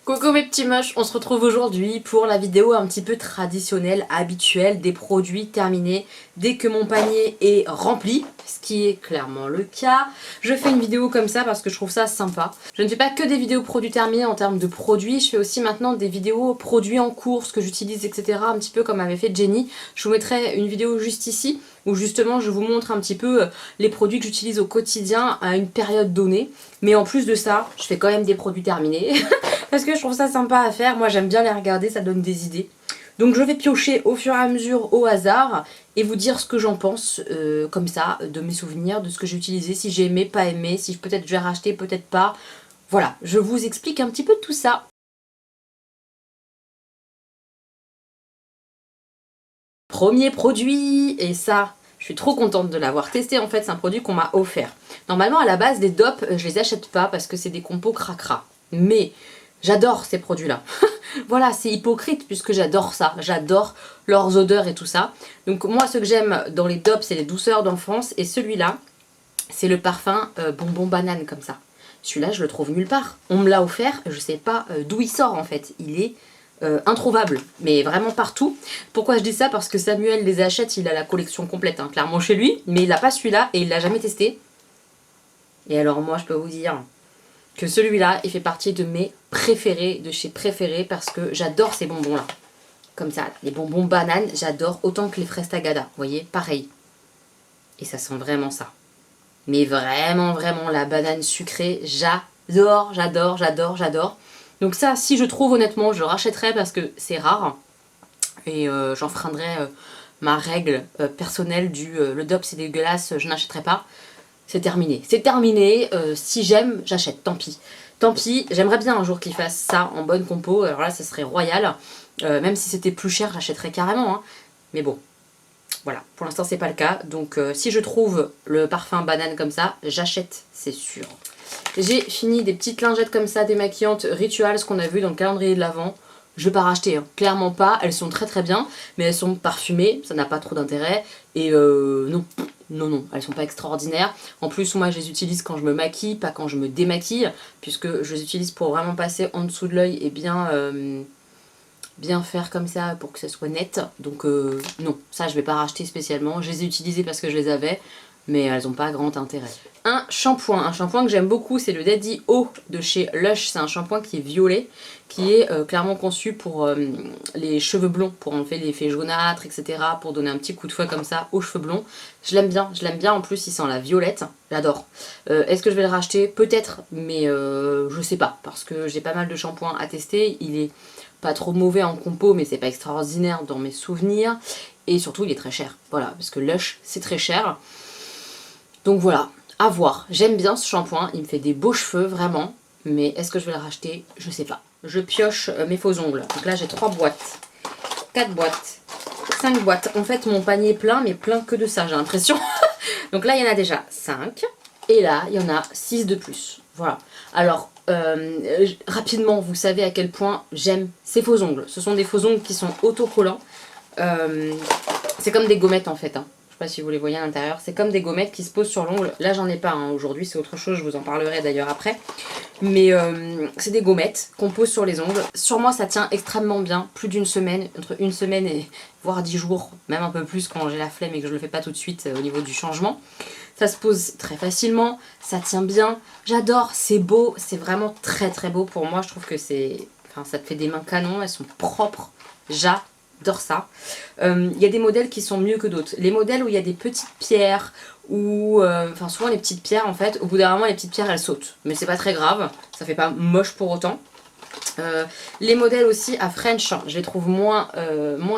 Coucou mes petits moches, on se retrouve aujourd'hui pour la vidéo un petit peu traditionnelle, habituelle, des produits terminés dès que mon panier est rempli, ce qui est clairement le cas. Je fais une vidéo comme ça parce que je trouve ça sympa. Je ne fais pas que des vidéos produits terminés en termes de produits, je fais aussi maintenant des vidéos produits en cours, ce que j'utilise, etc. Un petit peu comme avait fait Jenny. Je vous mettrai une vidéo juste ici où justement je vous montre un petit peu les produits que j'utilise au quotidien à une période donnée. Mais en plus de ça, je fais quand même des produits terminés. Parce que je trouve ça sympa à faire, moi j'aime bien les regarder, ça donne des idées. Donc je vais piocher au fur et à mesure au hasard et vous dire ce que j'en pense, comme ça, de mes souvenirs, de ce que j'ai utilisé, si j'ai aimé, pas aimé, si peut-être je vais racheter, peut-être pas. Voilà, je vous explique un petit peu tout ça. Premier produit, et ça, je suis trop contente de l'avoir testé, en fait c'est un produit qu'on m'a offert. Normalement à la base des dopes, je les achète pas parce que c'est des compos cracra. Mais j'adore ces produits-là. Voilà, c'est hypocrite puisque j'adore ça. J'adore leurs odeurs et tout ça. Donc moi, ce que j'aime dans les dopes, c'est les douceurs d'enfance. Et celui-là, c'est le parfum bonbon banane comme ça. Celui-là, je le trouve nulle part. On me l'a offert, je sais pas d'où il sort en fait. Il est introuvable, mais vraiment partout. Pourquoi je dis ça? Parce que Samuel les achète, il a la collection complète, hein, clairement chez lui. Mais il n'a pas celui-là et il l'a jamais testé. Et alors moi, je peux vous dire que celui-là, il fait partie de mes préférés, de chez préférés, parce que j'adore ces bonbons-là. Comme ça, les bonbons bananes, j'adore autant que les fraises tagada. Vous voyez, pareil. Et ça sent vraiment ça. Mais vraiment, vraiment, la banane sucrée, j'adore, j'adore, j'adore, j'adore. Donc ça, si je trouve honnêtement, je rachèterai parce que c'est rare. Et j'enfreindrai ma règle personnelle du le DOP c'est dégueulasse, je n'achèterai pas. C'est terminé. C'est terminé. Si j'aime, j'achète. Tant pis. Tant pis. J'aimerais bien un jour qu'ils fassent ça en bonne compo. Alors là, ça serait royal. Même si c'était plus cher, j'achèterais carrément. Hein. Mais bon. Voilà. Pour l'instant, c'est pas le cas. Donc, si je trouve le parfum banane comme ça, j'achète. C'est sûr. J'ai fini des petites lingettes comme ça, démaquillantes Rituals qu'on a vu dans le calendrier de l'Avent. Je vais pas racheter, hein. Clairement pas. Elles sont très très bien. Mais elles sont parfumées. Ça n'a pas trop d'intérêt. Et non. Non, non, elles sont pas extraordinaires. En plus, moi, je les utilise quand je me maquille, pas quand je me démaquille, puisque je les utilise pour vraiment passer en dessous de l'œil et bien faire comme ça pour que ça soit net. Donc, non, ça, je vais pas racheter spécialement. Je les ai utilisées parce que je les avais, mais elles n'ont pas grand intérêt. Un shampoing que j'aime beaucoup, c'est le Daddy O de chez Lush. C'est un shampoing qui est violet, qui est clairement conçu pour les cheveux blonds, pour enlever l'effet jaunâtre, etc. Pour donner un petit coup de fouet comme ça aux cheveux blonds. Je l'aime bien. En plus il sent la violette, j'adore. Est-ce que je vais le racheter? Peut-être, mais je sais pas, parce que j'ai pas mal de shampoings à tester. Il est pas trop mauvais en compo, mais c'est pas extraordinaire dans mes souvenirs. Et surtout il est très cher, voilà, parce que Lush c'est très cher. Donc voilà. À voir, j'aime bien ce shampoing, il me fait des beaux cheveux vraiment, mais est-ce que je vais le racheter? Je sais pas. Je pioche mes faux ongles, donc là j'ai 3 boîtes, 4 boîtes, 5 boîtes. En fait mon panier est plein, mais plein que de ça j'ai l'impression. Donc là il y en a déjà 5, et là il y en a 6 de plus, voilà. Alors rapidement, vous savez à quel point j'aime ces faux ongles. Ce sont des faux ongles qui sont autocollants, c'est comme des gommettes en fait, hein. Je sais pas si vous les voyez à l'intérieur, c'est comme des gommettes qui se posent sur l'ongle. Là j'en ai pas hein, aujourd'hui, c'est autre chose, je vous en parlerai d'ailleurs après. Mais c'est des gommettes qu'on pose sur les ongles. Sur moi ça tient extrêmement bien, plus d'une semaine, entre une semaine et voire 10 jours, même un peu plus quand j'ai la flemme et que je le fais pas tout de suite au niveau du changement. Ça se pose très facilement, ça tient bien, j'adore, c'est beau, c'est vraiment très très beau pour moi. Je trouve que c'est, enfin ça te fait des mains canon, elles sont propres, j'adore ça. Il y a des modèles qui sont mieux que d'autres. Les modèles où il y a des petites pierres, ou enfin souvent les petites pierres en fait, au bout d'un moment les petites pierres elles sautent. Mais c'est pas très grave, ça fait pas moche pour autant. Les modèles aussi à French, je les trouve moins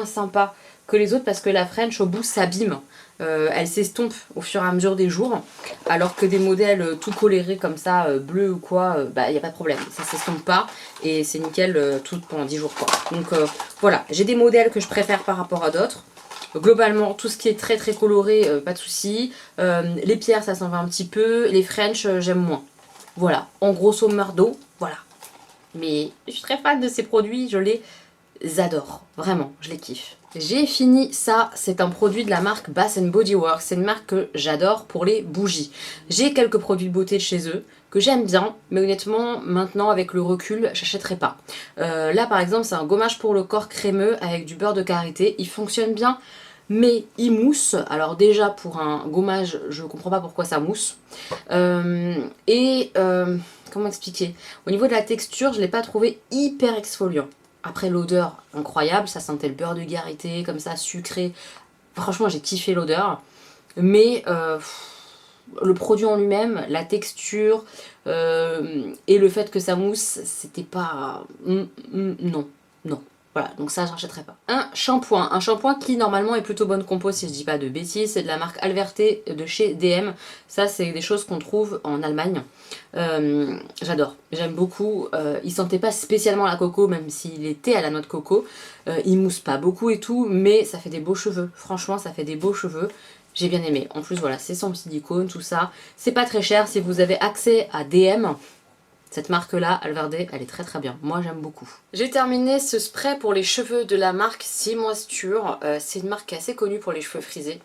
sympas que les autres parce que la French au bout s'abîme. Elle s'estompe au fur et à mesure des jours, alors que des modèles tout colorés comme ça, bleu ou quoi, bah il n'y a pas de problème, ça s'estompe pas et c'est nickel tout pendant 10 jours quoi. Donc voilà, j'ai des modèles que je préfère par rapport à d'autres. Globalement, tout ce qui est très très coloré, pas de souci. Les pierres, ça s'en va un petit peu. Les French, j'aime moins. Voilà, en grosso merdo, voilà. Mais je suis très fan de ces produits, je les j'adore, vraiment, je les kiffe. J'ai fini ça, c'est un produit de la marque Bath Body Works, c'est une marque que j'adore pour les bougies. J'ai quelques produits de beauté de chez eux que j'aime bien, mais honnêtement, maintenant avec le recul, j'achèterai pas. Là par exemple, c'est un gommage pour le corps crémeux avec du beurre de karité, il fonctionne bien, mais il mousse. Alors déjà pour un gommage, je comprends pas pourquoi ça mousse. Comment expliquer? Au niveau de la texture, je l'ai pas trouvé hyper exfoliant. Après l'odeur, incroyable, ça sentait le beurre de karité, comme ça, sucré. Franchement, j'ai kiffé l'odeur. Mais le produit en lui-même, la texture et le fait que ça mousse, c'était pas... non, non. Voilà, donc ça, je rachèterai pas. Un shampoing qui normalement est plutôt bonne compo si je dis pas de bêtises, c'est de la marque Alverte de chez DM. Ça, c'est des choses qu'on trouve en Allemagne. J'adore, j'aime beaucoup. Il sentait pas spécialement la coco, même s'il était à la noix de coco. Il mousse pas beaucoup et tout, mais ça fait des beaux cheveux. Franchement, ça fait des beaux cheveux. J'ai bien aimé. En plus, voilà, c'est sans silicone, tout ça. C'est pas très cher. Si vous avez accès à DM, cette marque-là, Alverde, elle est très très bien. Moi, j'aime beaucoup. J'ai terminé ce spray pour les cheveux de la marque Sea Moisture. C'est une marque qui est assez connue pour les cheveux frisés.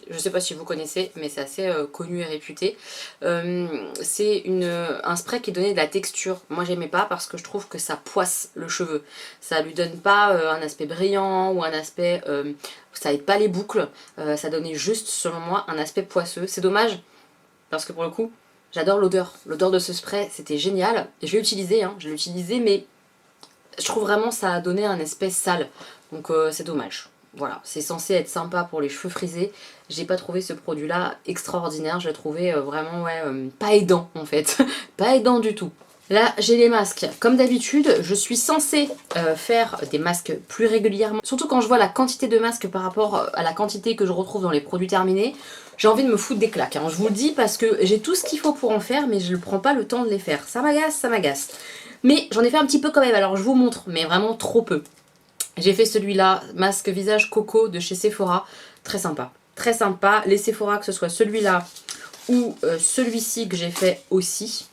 Je sais pas si vous connaissez, mais c'est assez connu et réputé. C'est un spray qui donnait de la texture. Moi, j'aimais pas parce que je trouve que ça poisse le cheveu. Ça lui donne pas un aspect brillant ou un aspect... ça aide pas les boucles. Ça donnait juste, selon moi, un aspect poisseux. C'est dommage parce que pour le coup... J'adore l'odeur. L'odeur de ce spray, c'était génial. Et je l'ai utilisé, je l'ai utilisé, mais je trouve vraiment ça a donné un aspect sale. Donc c'est dommage. Voilà, c'est censé être sympa pour les cheveux frisés. J'ai pas trouvé ce produit-là extraordinaire. Je l'ai trouvé vraiment, pas aidant en fait. Pas aidant du tout. Là, j'ai les masques. Comme d'habitude, je suis censée faire des masques plus régulièrement. Surtout quand je vois la quantité de masques par rapport à la quantité que je retrouve dans les produits terminés. J'ai envie de me foutre des claques. Je vous le dis parce que j'ai tout ce qu'il faut pour en faire, mais je ne prends pas le temps de les faire. Ça m'agace, ça m'agace. Mais j'en ai fait un petit peu quand même, alors je vous montre, mais vraiment trop peu. J'ai fait celui-là, masque visage coco de chez Sephora. Très sympa. Très sympa. Les Sephora, que ce soit celui-là ou celui-ci que j'ai fait aussi.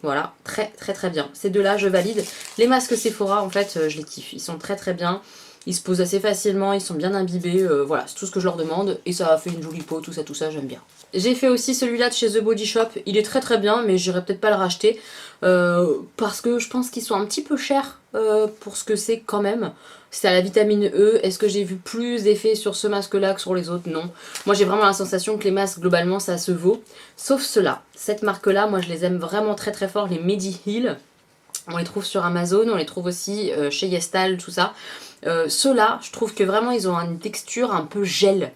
Voilà, très très très bien. Ces deux-là, je valide. Les masques Sephora, en fait, je les kiffe. Ils sont très très bien. Ils se posent assez facilement, ils sont bien imbibés. Voilà, c'est tout ce que je leur demande. Et ça a fait une jolie peau, tout ça, j'aime bien. J'ai fait aussi celui-là de chez The Body Shop. Il est très très bien, mais j'irai peut-être pas le racheter. Parce que je pense qu'ils sont un petit peu chers pour ce que c'est quand même. C'est à la vitamine E. Est-ce que j'ai vu plus d'effets sur ce masque-là que sur les autres? Non. Moi, j'ai vraiment la sensation que les masques, globalement, ça se vaut. Sauf ceux-là. Cette marque-là, moi, je les aime vraiment très très fort. Les Mediheal. On les trouve sur Amazon. On les trouve aussi chez Yestal, tout ça. Ceux-là, je trouve que vraiment, ils ont une texture un peu gel.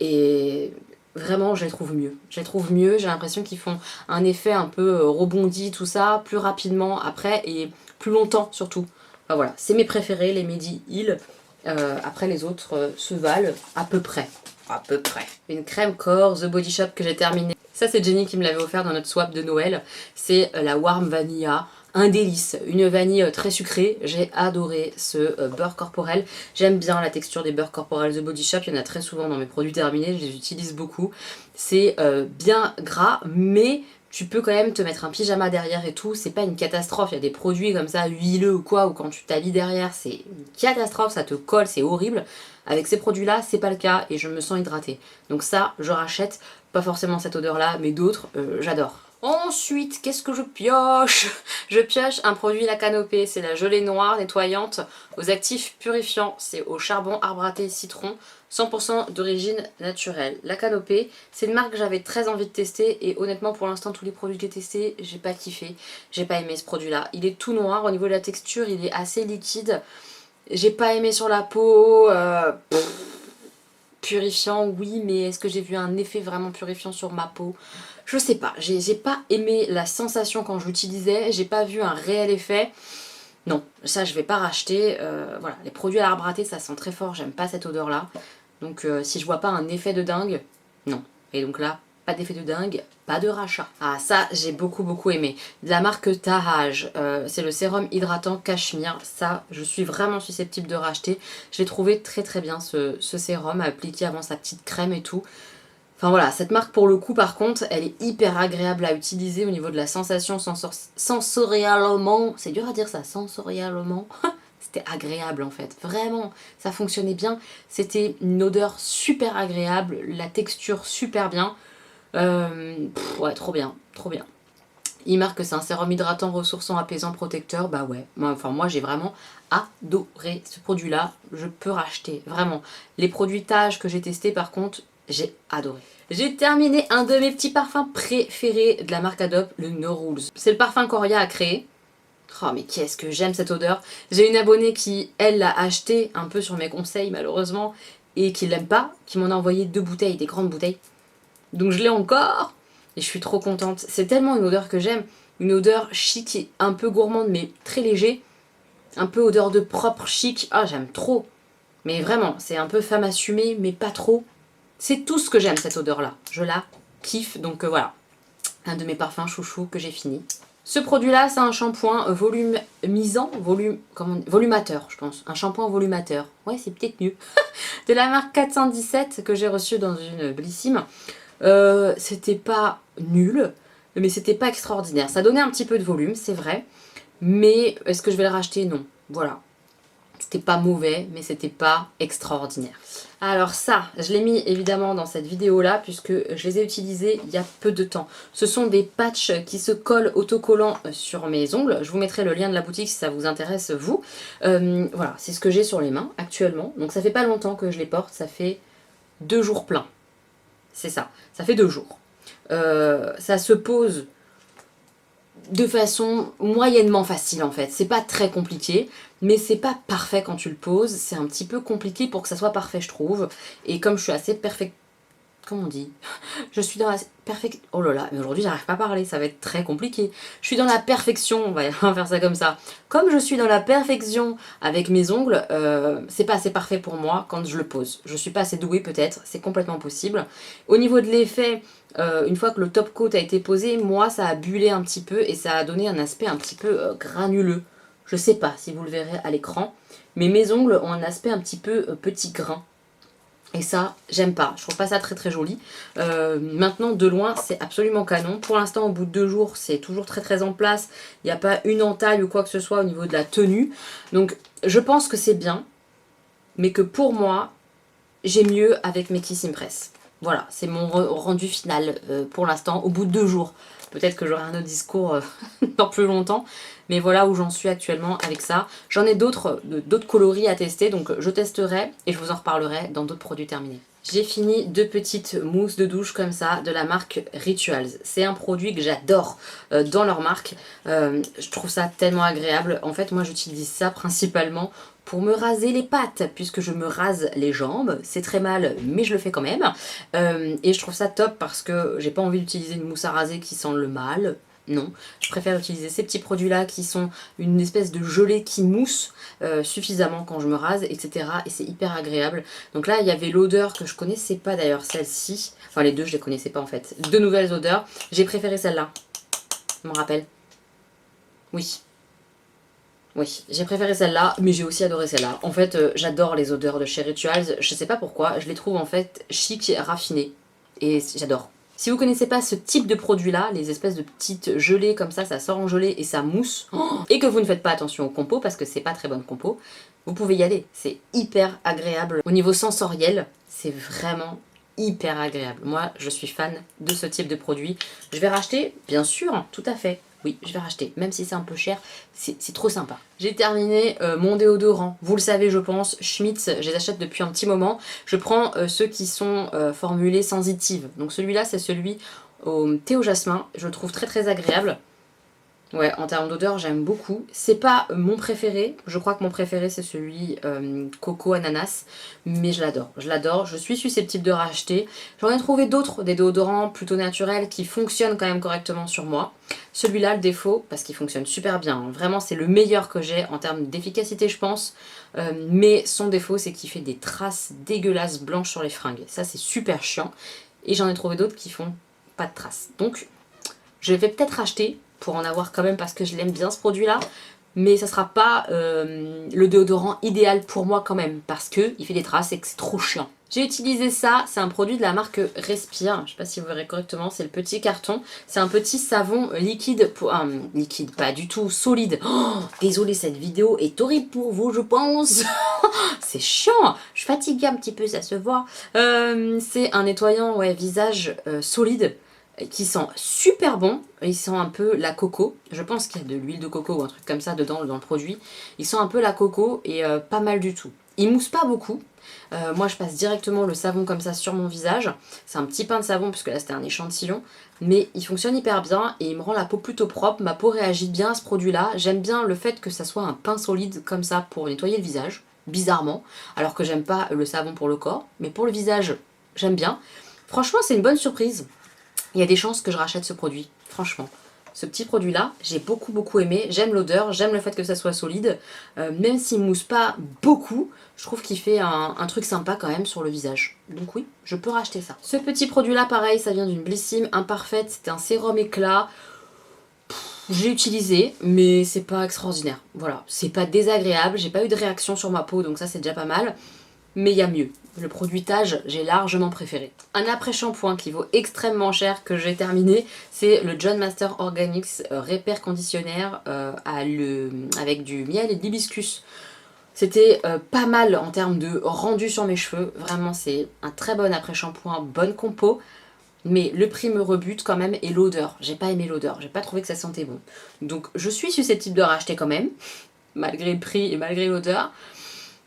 Et... Vraiment, je les trouve mieux. Je les trouve mieux, j'ai l'impression qu'ils font un effet un peu rebondi, tout ça, plus rapidement après et plus longtemps surtout. Enfin voilà, c'est mes préférés, les Mediheal. Après les autres se valent à peu près. À peu près. Une crème corps The Body Shop que j'ai terminée. Ça c'est Jenny qui me l'avait offert dans notre swap de Noël. C'est la Warm Vanilla. Un délice, une vanille très sucrée, j'ai adoré ce beurre corporel. J'aime bien la texture des beurres corporels The Body Shop, il y en a très souvent dans mes produits terminés, je les utilise beaucoup. C'est bien gras, mais tu peux quand même te mettre un pyjama derrière et tout, c'est pas une catastrophe. Il y a des produits comme ça, huileux ou quoi, ou quand tu t'habilles derrière, c'est une catastrophe, ça te colle, c'est horrible. Avec ces produits-là, c'est pas le cas et je me sens hydratée. Donc ça, je rachète, pas forcément cette odeur-là, mais d'autres, j'adore. Ensuite, qu'est-ce que je pioche? Je pioche un produit La Canopée, c'est la gelée noire nettoyante aux actifs purifiants. C'est au charbon, arbre à thé, citron, 100% d'origine naturelle. La Canopée, c'est une marque que j'avais très envie de tester et honnêtement pour l'instant tous les produits que j'ai testés, j'ai pas kiffé, j'ai pas aimé ce produit-là. Il est tout noir, au niveau de la texture, il est assez liquide. J'ai pas aimé sur la peau, purifiant oui, mais est-ce que j'ai vu un effet vraiment purifiant sur ma peau? Je sais pas, j'ai pas aimé la sensation quand je l'utilisais, j'ai pas vu un réel effet. Non, ça je vais pas racheter. Voilà, les produits à l'arbre à thé ça sent très fort, j'aime pas cette odeur là. Donc si je vois pas un effet de dingue, non. Et donc là, pas d'effet de dingue, pas de rachat. Ah ça j'ai beaucoup aimé. De la marque Tahaj, c'est le sérum hydratant cachemire. Ça je suis vraiment susceptible de racheter. Je l'ai trouvé très bien ce sérum appliqué avant sa petite crème et tout. Enfin voilà, cette marque pour le coup par contre, elle est hyper agréable à utiliser au niveau de la sensation sensorialement. C'est dur à dire ça, sensorialement. c'était agréable en fait, vraiment, ça fonctionnait bien, c'était une odeur super agréable, la texture super bien, ouais, trop bien, trop bien. Il marque que c'est un sérum hydratant, ressourçant, apaisant, protecteur, bah ouais, enfin moi j'ai vraiment adoré ce produit là, je peux racheter, vraiment. Les produits Tage que j'ai testés par contre, j'ai adoré. J'ai terminé un de mes petits parfums préférés de la marque Adobe, le No Rules. C'est le parfum qu'Oria a créé. Oh mais qu'est-ce que j'aime cette odeur. J'ai une abonnée qui, elle, l'a acheté un peu sur mes conseils malheureusement, et qui l'aime pas, qui m'en a envoyé 2 bouteilles, des grandes bouteilles. Donc je l'ai encore, et je suis trop contente. C'est tellement une odeur que j'aime, une odeur chic et un peu gourmande mais très léger. Un peu odeur de propre chic, ah j'aime trop. Mais vraiment, c'est un peu femme assumée mais pas trop. C'est tout ce que j'aime cette odeur là, je la kiffe, donc voilà. Un de mes parfums chouchou que j'ai fini. Ce produit-là, c'est un shampoing volumateur, je pense. Un shampoing volumateur. Ouais, c'est peut-être mieux. De la marque 417 que j'ai reçu dans une Blissim. C'était pas nul, mais c'était pas extraordinaire. Ça donnait un petit peu de volume, c'est vrai. Mais est-ce que je vais le racheter? Non. Voilà. C'était pas mauvais, mais c'était pas extraordinaire. Alors ça, je l'ai mis évidemment dans cette vidéo là, puisque je les ai utilisés il y a peu de temps. Ce sont des patchs qui se collent autocollants sur mes ongles. Je vous mettrai le lien de la boutique si ça vous intéresse vous. Voilà, c'est ce que j'ai sur les mains actuellement. Donc ça fait pas longtemps que je les porte, ça fait 2 jours pleins. C'est ça, ça fait 2 jours. Ça se pose de façon moyennement facile en fait. C'est pas très compliqué, mais c'est pas parfait quand tu le poses. C'est un petit peu compliqué pour que ça soit parfait, je trouve. Et comme je suis assez perfect... Comment on dit? Je suis dans la perfection... Oh là là, mais aujourd'hui j'arrive pas à parler, ça va être très compliqué. Je suis dans la perfection, on va faire ça comme ça. Comme je suis dans la perfection avec mes ongles, c'est pas assez parfait pour moi quand je le pose. Je suis pas assez douée peut-être, c'est complètement possible. Au niveau de l'effet, une fois que le top coat a été posé, moi ça a bullé un petit peu et ça a donné un aspect un petit peu granuleux. Je sais pas si vous le verrez à l'écran, mais mes ongles ont un aspect un petit peu petit grain. Et ça, j'aime pas. Je trouve pas ça très très joli. Maintenant, de loin, c'est absolument canon. Pour l'instant, au bout de 2 jours, c'est toujours très très en place. Il n'y a pas une entaille ou quoi que ce soit au niveau de la tenue. Donc, je pense que c'est bien. Mais que pour moi, j'ai mieux avec mes Kiss Impress. Voilà, c'est mon rendu final pour l'instant, au bout de 2 jours. Peut-être que j'aurai un autre discours dans plus longtemps. Mais voilà où j'en suis actuellement avec ça. J'en ai d'autres coloris à tester, donc je testerai et je vous en reparlerai dans d'autres produits terminés. J'ai fini 2 petites mousses de douche comme ça de la marque Rituals. C'est un produit que j'adore dans leur marque. Je trouve ça tellement agréable. En fait, moi j'utilise ça principalement pour me raser les pattes, puisque je me rase les jambes. C'est très mal, mais je le fais quand même. Et je trouve ça top parce que j'ai pas envie d'utiliser une mousse à raser qui sent le mal. Non, je préfère utiliser ces petits produits là qui sont une espèce de gelée qui mousse suffisamment quand je me rase, etc. Et c'est hyper agréable. Donc là il y avait l'odeur que je connaissais pas d'ailleurs, celle-ci. Enfin les deux je les connaissais pas en fait. 2 nouvelles odeurs. J'ai préféré celle-là. Je m'en rappelle. Oui. Oui, j'ai préféré celle-là, mais j'ai aussi adoré celle-là. En fait, j'adore les odeurs de chez Rituals. Je sais pas pourquoi, je les trouve en fait chic et raffinées. Et j'adore. Si vous connaissez pas ce type de produit là, les espèces de petites gelées comme ça sort en gelée et ça mousse, et que vous ne faites pas attention aux compos parce que c'est pas très bonne compo, vous pouvez y aller, c'est hyper agréable. Au niveau sensoriel, c'est vraiment hyper agréable. Moi je suis fan de ce type de produit. Je vais racheter, bien sûr, tout à fait. Oui, je vais racheter, même si c'est un peu cher, c'est trop sympa. J'ai terminé mon déodorant, vous le savez je pense, Schmitz, je les achète depuis un petit moment. Je prends ceux qui sont formulés sensitive. Donc celui-là c'est celui au thé au jasmin, je le trouve très très agréable. Ouais, en termes d'odeur, j'aime beaucoup. C'est pas mon préféré. Je crois que mon préféré, c'est celui coco ananas. Mais je l'adore. Je l'adore. Je suis susceptible de racheter. J'en ai trouvé d'autres, des déodorants plutôt naturels qui fonctionnent quand même correctement sur moi. Celui-là, le défaut, parce qu'il fonctionne super bien. Vraiment, c'est le meilleur que j'ai en termes d'efficacité, je pense. Mais son défaut, c'est qu'il fait des traces dégueulasses blanches sur les fringues. Ça, c'est super chiant. Et j'en ai trouvé d'autres qui font pas de traces. Donc, je vais peut-être racheter pour en avoir quand même parce que je l'aime bien ce produit là, mais ça sera pas le déodorant idéal pour moi quand même parce que il fait des traces et que c'est trop chiant. J'ai utilisé ça, c'est un produit de la marque Respire, je sais pas si vous verrez correctement, c'est le petit carton. C'est un petit savon liquide, liquide, pas du tout, solide. Oh, désolée, cette vidéo est horrible pour vous, je pense. C'est chiant, je suis fatiguée un petit peu, ça se voit. C'est un nettoyant visage solide qui sent super bon. Il sent un peu la coco. Je pense qu'il y a de l'huile de coco ou un truc comme ça dedans dans le produit. Il sent un peu la coco et pas mal du tout. Il mousse pas beaucoup. Moi je passe directement le savon comme ça sur mon visage. C'est un petit pain de savon puisque là c'était un échantillon. Mais il fonctionne hyper bien et il me rend la peau plutôt propre. Ma peau réagit bien à ce produit là. J'aime bien le fait que ça soit un pain solide comme ça pour nettoyer le visage. Bizarrement. Alors que j'aime pas le savon pour le corps. Mais pour le visage j'aime bien. Franchement c'est une bonne surprise. Il y a des chances que je rachète ce produit. Franchement. Ce petit produit là, j'ai beaucoup aimé, j'aime l'odeur, j'aime le fait que ça soit solide, même s'il mousse pas beaucoup, je trouve qu'il fait un truc sympa quand même sur le visage. Donc oui, je peux racheter ça. Ce petit produit là pareil, ça vient d'une Blissim Imparfaite, c'était un sérum éclat. J'ai utilisé, mais c'est pas extraordinaire. Voilà, c'est pas désagréable, j'ai pas eu de réaction sur ma peau, donc ça c'est déjà pas mal. Mais il y a mieux. Le produit Tage, j'ai largement préféré. Un après-shampoing qui vaut extrêmement cher que j'ai terminé, c'est le John Master Organics Repair Conditionnaire avec du miel et de l'hibiscus. C'était pas mal en termes de rendu sur mes cheveux. Vraiment, c'est un très bon après-shampoing, bonne compo. Mais le prix me rebute quand même et l'odeur. J'ai pas aimé l'odeur, j'ai pas trouvé que ça sentait bon. Donc je suis susceptible de racheter quand même, malgré le prix et malgré l'odeur.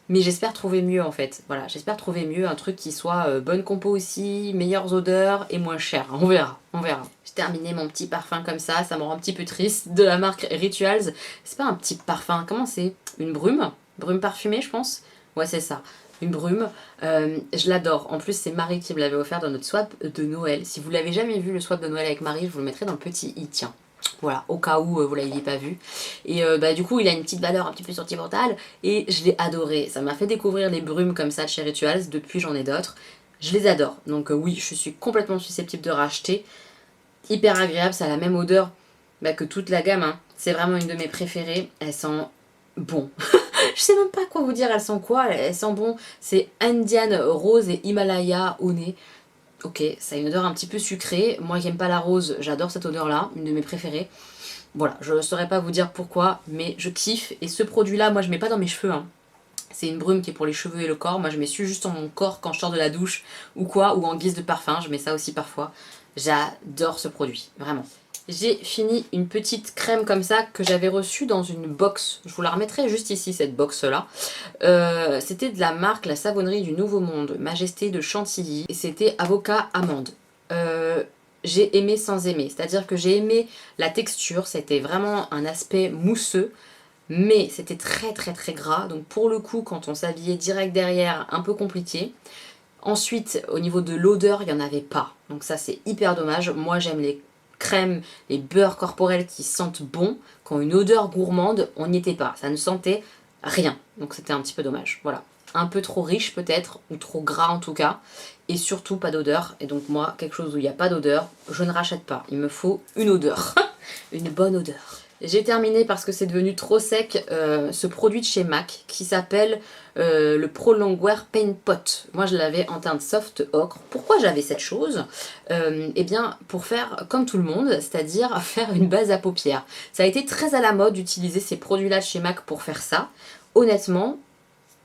Mais j'espère trouver mieux en fait. Voilà, j'espère trouver mieux, un truc qui soit bonne compo aussi, meilleures odeurs et moins cher. On verra, on verra. J'ai terminé mon petit parfum comme ça me rend un petit peu triste, de la marque Rituals. C'est pas un petit parfum, comment c'est? Une brume? Brume parfumée je pense? Ouais c'est ça, une brume. Je l'adore. En plus c'est Marie qui me l'avait offert dans notre swap de Noël. Si vous l'avez jamais vu le swap de Noël avec Marie, je vous le mettrai dans le petit i, tiens. Voilà, au cas où vous l'aviez pas vu. Et du coup, il a une petite valeur un petit peu sentimentale et je l'ai adoré. Ça m'a fait découvrir les brumes comme ça de chez Rituals. Depuis, j'en ai d'autres. Je les adore. Donc oui, je suis complètement susceptible de racheter. Hyper agréable, ça a la même odeur que toute la gamme. Hein. C'est vraiment une de mes préférées. Elle sent bon. Je sais même pas quoi vous dire, elle sent quoi. Elle sent bon. C'est Indian Rose et Himalaya au nez. Ok, ça a une odeur un petit peu sucrée. Moi qui aime pas la rose, j'adore cette odeur là, une de mes préférées. Voilà, je ne saurais pas vous dire pourquoi, mais je kiffe. Et ce produit là, moi je mets pas dans mes cheveux. Hein. C'est une brume qui est pour les cheveux et le corps. Moi je mets juste dans mon corps quand je sors de la douche ou quoi, ou en guise de parfum. Je mets ça aussi parfois. J'adore ce produit, vraiment. J'ai fini une petite crème comme ça que j'avais reçue dans une box. Je vous la remettrai juste ici, cette box-là. C'était de la marque La Savonnerie du Nouveau Monde, Majesté de Chantilly. Et c'était avocat amande. J'ai aimé sans aimer. C'est-à-dire que j'ai aimé la texture. C'était vraiment un aspect mousseux. Mais c'était très gras. Donc pour le coup, quand on s'habillait direct derrière, un peu compliqué. Ensuite, au niveau de l'odeur, il n'y en avait pas. Donc ça, c'est hyper dommage. Moi, j'aime les crèmes, les beurres corporels qui sentent bon. Quand une odeur gourmande, on n'y était pas. Ça ne sentait rien. Donc c'était un petit peu dommage. Voilà. Un peu trop riche peut-être, ou trop gras en tout cas. Et surtout pas d'odeur. Et donc moi, quelque chose où il n'y a pas d'odeur, je ne rachète pas. Il me faut une odeur. Une bonne odeur. J'ai terminé parce que c'est devenu trop sec ce produit de chez MAC qui s'appelle le Pro Longwear Paint Pot. Moi je l'avais en teinte soft ocre. Pourquoi j'avais cette chose? Eh bien pour faire comme tout le monde, c'est-à-dire faire une base à paupières. Ça a été très à la mode d'utiliser ces produits-là de chez MAC pour faire ça. Honnêtement,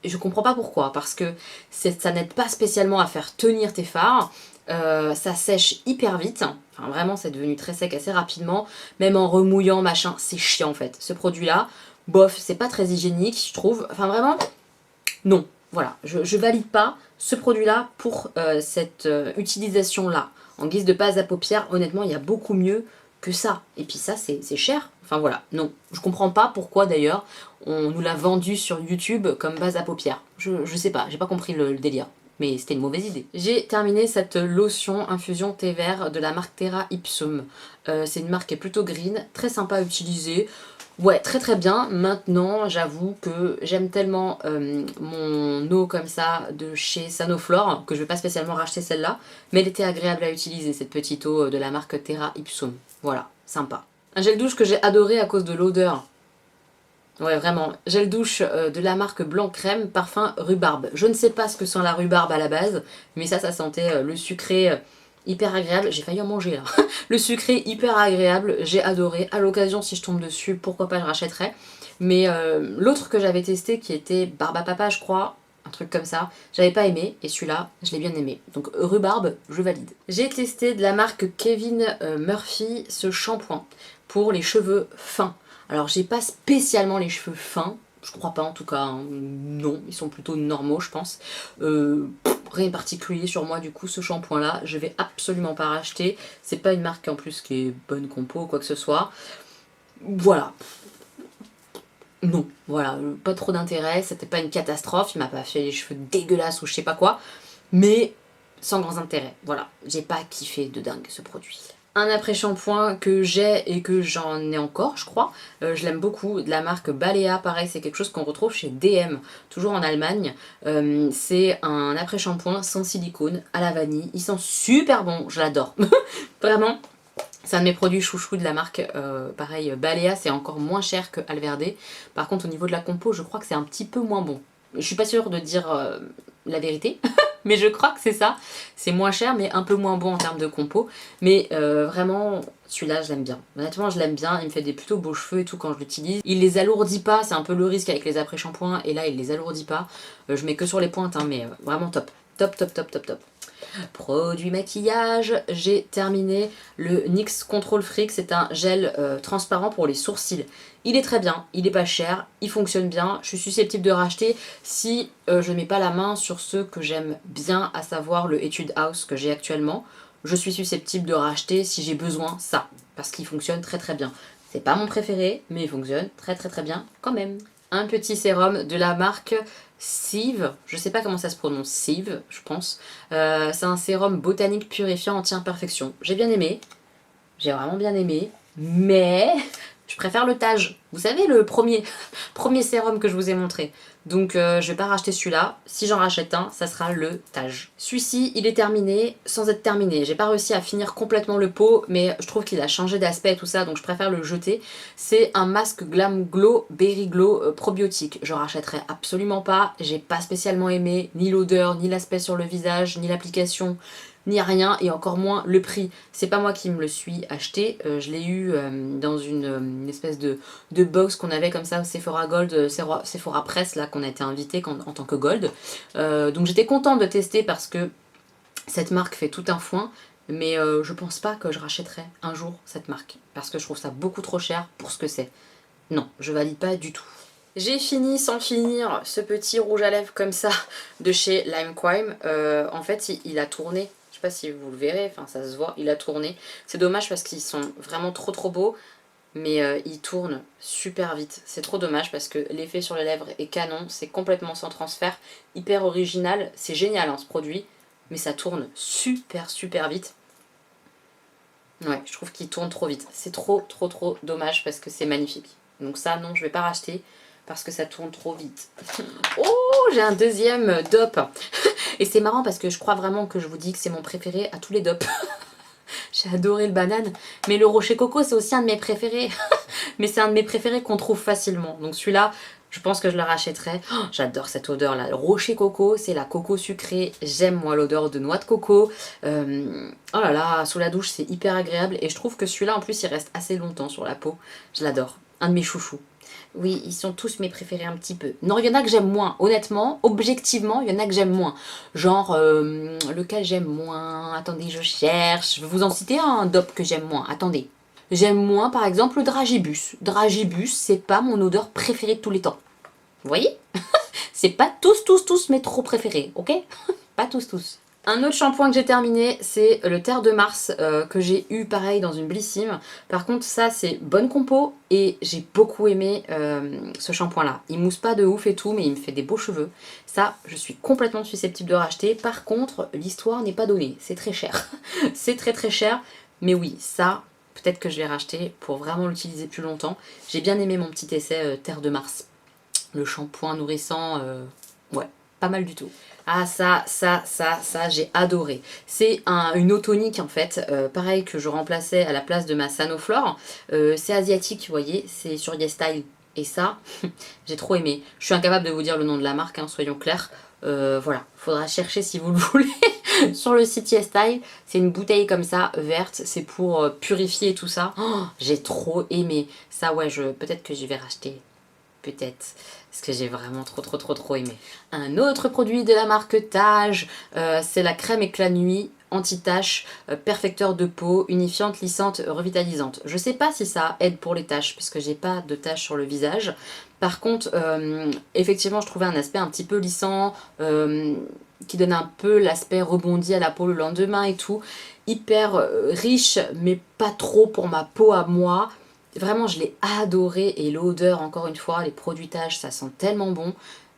je comprends pas pourquoi, parce que ça n'aide pas spécialement à faire tenir tes fards. Ça sèche hyper vite, enfin vraiment c'est devenu très sec assez rapidement, même en remouillant machin, c'est chiant en fait. Ce produit là, bof, c'est pas très hygiénique je trouve, enfin vraiment, non, voilà, je valide pas ce produit là pour cette utilisation là. En guise de base à paupières, honnêtement il y a beaucoup mieux que ça, et puis ça c'est cher, enfin voilà, non, je comprends pas pourquoi d'ailleurs on nous l'a vendu sur YouTube comme base à paupières, je sais pas, j'ai pas compris le délire. Mais c'était une mauvaise idée. J'ai terminé cette lotion infusion thé vert de la marque Terra Ipsum. C'est une marque qui est plutôt green, très sympa à utiliser. Ouais, très bien. Maintenant, j'avoue que j'aime tellement mon eau comme ça de chez Sanoflore que je vais pas spécialement racheter celle-là. Mais elle était agréable à utiliser, cette petite eau de la marque Terra Ipsum. Voilà, sympa. Un gel douche que j'ai adoré à cause de l'odeur. Ouais, vraiment. Gel douche de la marque Blanc Crème, parfum rhubarbe. Je ne sais pas ce que sent la rhubarbe à la base, mais ça sentait le sucré hyper agréable. J'ai failli en manger là. Le sucré hyper agréable, j'ai adoré. À l'occasion, si je tombe dessus, pourquoi pas, je rachèterais. Mais l'autre que j'avais testé, qui était Barbe à Papa, je crois, un truc comme ça, j'avais pas aimé, et celui-là, je l'ai bien aimé. Donc rhubarbe, je valide. J'ai testé de la marque Kevin Murphy ce shampoing pour les cheveux fins. Alors j'ai pas spécialement les cheveux fins, je crois pas en tout cas, hein. Non, ils sont plutôt normaux je pense. Rien de particulier sur moi du coup ce shampoing là, je vais absolument pas racheter. C'est pas une marque en plus qui est bonne compo ou quoi que ce soit. Voilà. Non, voilà, pas trop d'intérêt, c'était pas une catastrophe, il m'a pas fait les cheveux dégueulasses ou je sais pas quoi, mais sans grand intérêt, voilà, j'ai pas kiffé de dingue ce produit. Un après-shampoing que j'ai et que j'en ai encore, je crois. Je l'aime beaucoup, de la marque Balea, pareil, c'est quelque chose qu'on retrouve chez DM, toujours en Allemagne. C'est un après-shampoing sans silicone, à la vanille. Il sent super bon, je l'adore. Vraiment, c'est un de mes produits chouchou de la marque. Pareil, Balea, c'est encore moins cher que Alverde. Par contre, au niveau de la compo, je crois que c'est un petit peu moins bon. Je suis pas sûre de dire la vérité, mais je crois que c'est ça. C'est moins cher, mais un peu moins bon en termes de compo. Mais vraiment, celui-là, je l'aime bien. Honnêtement, je l'aime bien. Il me fait des plutôt beaux cheveux et tout quand je l'utilise. Il les alourdit pas, c'est un peu le risque avec les après-shampoings. Et là, il les alourdit pas. Je mets que sur les pointes, hein, mais vraiment top. Top, top, top, top, top. Produit maquillage, j'ai terminé le NYX Control Freak, c'est un gel transparent pour les sourcils. Il est très bien, il est pas cher, il fonctionne bien, je suis susceptible de racheter si je ne mets pas la main sur ceux que j'aime bien, à savoir le Etude House que j'ai actuellement. Je suis susceptible de racheter si j'ai besoin ça, parce qu'il fonctionne très très bien. C'est pas mon préféré, mais il fonctionne très très très bien quand même. Un petit sérum de la marque Sieve, je sais pas comment ça se prononce, Sieve, je pense. C'est un sérum botanique purifiant anti-imperfection. J'ai bien aimé, j'ai vraiment bien aimé, mais je préfère le Tage. Vous savez, le premier sérum que je vous ai montré. Donc je vais pas racheter celui-là. Si j'en rachète un, ça sera le Tage. Celui-ci, il est terminé sans être terminé. J'ai pas réussi à finir complètement le pot, mais je trouve qu'il a changé d'aspect et tout ça, donc je préfère le jeter. C'est un masque Glam Glow Berry Glow probiotique. Je rachèterai absolument pas. J'ai pas spécialement aimé ni l'odeur, ni l'aspect sur le visage, ni l'application, ni rien, et encore moins le prix. C'est pas moi qui me le suis acheté, je l'ai eu dans une espèce de box qu'on avait comme ça au Sephora Gold, Sephora Press, là, qu'on a été invité en tant que Gold. Donc j'étais contente de tester parce que cette marque fait tout un foin, mais je pense pas que je rachèterai un jour cette marque, parce que je trouve ça beaucoup trop cher pour ce que c'est. Non, je valide pas du tout. J'ai fini sans finir ce petit rouge à lèvres comme ça de chez Lime Crime. En fait, il a tourné. Je sais pas si vous le verrez, enfin ça se voit, il a tourné. C'est dommage parce qu'ils sont vraiment trop beaux, mais ils tournent super vite. C'est trop dommage parce que l'effet sur les lèvres est canon, c'est complètement sans transfert, hyper original. C'est génial hein, ce produit, mais ça tourne super vite. Ouais, je trouve qu'il tourne trop vite. C'est trop dommage parce que c'est magnifique. Donc ça, non, je vais pas racheter parce que ça tourne trop vite. Oh, j'ai un deuxième DOP. Et c'est marrant parce que je crois vraiment que je vous dis que c'est mon préféré à tous les DOP. J'ai adoré le banane. Mais le rocher coco, c'est aussi un de mes préférés. Mais c'est un de mes préférés qu'on trouve facilement. Donc celui-là, je pense que je le rachèterai. Oh, j'adore cette odeur-là. Le rocher coco, c'est la coco sucrée. J'aime moi l'odeur de noix de coco. Oh là là, sous la douche, c'est hyper agréable. Et je trouve que celui-là, en plus, il reste assez longtemps sur la peau. Je l'adore. Un de mes chouchous. Oui, ils sont tous mes préférés un petit peu. Non, il y en a que j'aime moins. Honnêtement, objectivement, il y en a que j'aime moins. Genre, lequel j'aime moins? Attendez, je cherche. Je vais vous en citer un DOP que j'aime moins. Attendez. J'aime moins, par exemple, le Dragibus. Dragibus, c'est pas mon odeur préférée de tous les temps. Vous voyez? C'est pas tous mes trop préférés, ok? Pas tous. Un autre shampoing que j'ai terminé, c'est le Terre de Mars que j'ai eu pareil dans une Blissim. Par contre ça c'est bonne compo et j'ai beaucoup aimé ce shampoing là. Il mousse pas de ouf et tout mais il me fait des beaux cheveux. Ça je suis complètement susceptible de racheter. Par contre l'histoire n'est pas donnée, c'est très cher. C'est très cher mais oui ça peut-être que je vais racheter pour vraiment l'utiliser plus longtemps. J'ai bien aimé mon petit essai Terre de Mars. Le shampoing nourrissant, ouais, pas mal du tout. Ah ça, j'ai adoré. C'est une eau tonique en fait, pareil que je remplaçais à la place de ma Sanoflore. C'est asiatique, vous voyez, c'est sur YesStyle. Et ça, j'ai trop aimé. Je suis incapable de vous dire le nom de la marque, hein, soyons clairs. Voilà, faudra chercher si vous le voulez sur le site YesStyle. C'est une bouteille comme ça, verte, c'est pour purifier tout ça. Oh, j'ai trop aimé. Ça, ouais, peut-être que je vais racheter. Peut-être, parce que j'ai vraiment trop aimé. Un autre produit de la marque Tage, c'est la crème éclat nuit anti-taches, perfecteur de peau, unifiante, lissante, revitalisante. Je sais pas si ça aide pour les taches, parce que j'ai pas de taches sur le visage. Par contre, effectivement, je trouvais un aspect un petit peu lissant, qui donne un peu l'aspect rebondi à la peau le lendemain et tout. Hyper riche, mais pas trop pour ma peau à moi. Vraiment, je l'ai adoré et l'odeur, encore une fois, les produits Tage, ça sent tellement bon.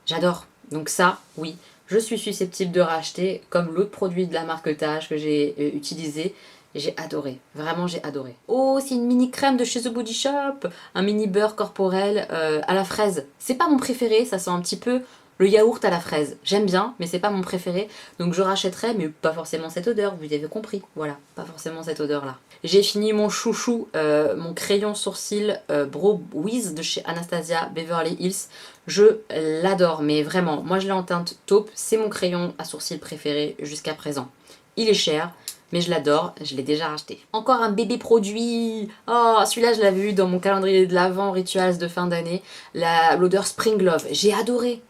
J'adore. Donc ça, oui, je suis susceptible de racheter, comme l'autre produit de la marque Tage que j'ai utilisé. J'ai adoré, vraiment j'ai adoré. Oh, c'est une mini crème de chez The Body Shop, un mini beurre corporel à la fraise. C'est pas mon préféré, ça sent un petit peu le yaourt à la fraise. J'aime bien, mais c'est pas mon préféré, donc je rachèterai, mais pas forcément cette odeur, vous avez compris. Voilà, pas forcément cette odeur-là. J'ai fini mon chouchou, mon crayon sourcil Brow Wiz de chez Anastasia Beverly Hills. Je l'adore, mais vraiment, moi je l'ai en teinte taupe, c'est mon crayon à sourcils préféré jusqu'à présent. Il est cher, mais je l'adore, je l'ai déjà racheté. Encore un bébé produit. Oh, celui-là je l'avais eu dans mon calendrier de l'Avent Rituals de fin d'année. L'odeur Spring Love, j'ai adoré.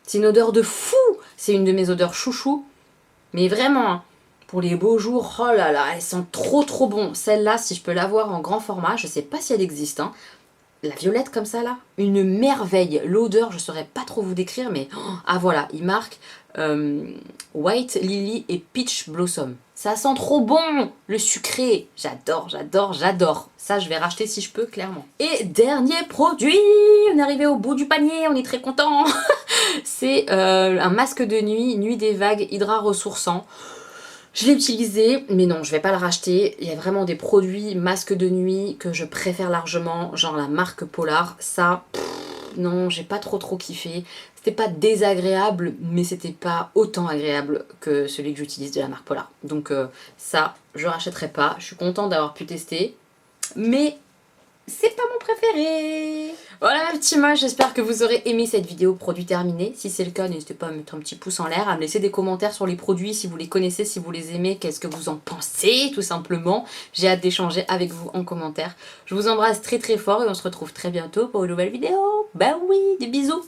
C'est une odeur de fou. C'est une de mes odeurs chouchou. Mais vraiment, hein, pour les beaux jours, oh là là, elle sent trop bon. Celle-là, si je peux l'avoir en grand format, je sais pas si elle existe, hein. La violette comme ça là, une merveille. L'odeur, je saurais pas trop vous décrire, mais ah voilà, il marque White Lily et Peach Blossom. Ça sent trop bon, le sucré. J'adore. Ça, je vais racheter si je peux, clairement. Et dernier produit, on est arrivé au bout du panier, on est très content. C'est un masque de nuit, Nuit des Vagues, Hydra ressourçant. Je l'ai utilisé, mais non, je vais pas le racheter. Il y a vraiment des produits masques de nuit que je préfère largement, genre la marque Polar. Ça, non, j'ai pas trop kiffé. C'était pas désagréable, mais c'était pas autant agréable que celui que j'utilise de la marque Polar. Donc ça, je rachèterai pas. Je suis contente d'avoir pu tester, mais c'est pas mon préféré. Voilà mes petits moches, j'espère que vous aurez aimé cette vidéo produit terminé. Si c'est le cas, n'hésitez pas à mettre un petit pouce en l'air, à me laisser des commentaires sur les produits, si vous les connaissez, si vous les aimez, qu'est-ce que vous en pensez tout simplement. J'ai hâte d'échanger avec vous en commentaire. Je vous embrasse très fort et on se retrouve très bientôt pour une nouvelle vidéo. Bah oui, des bisous.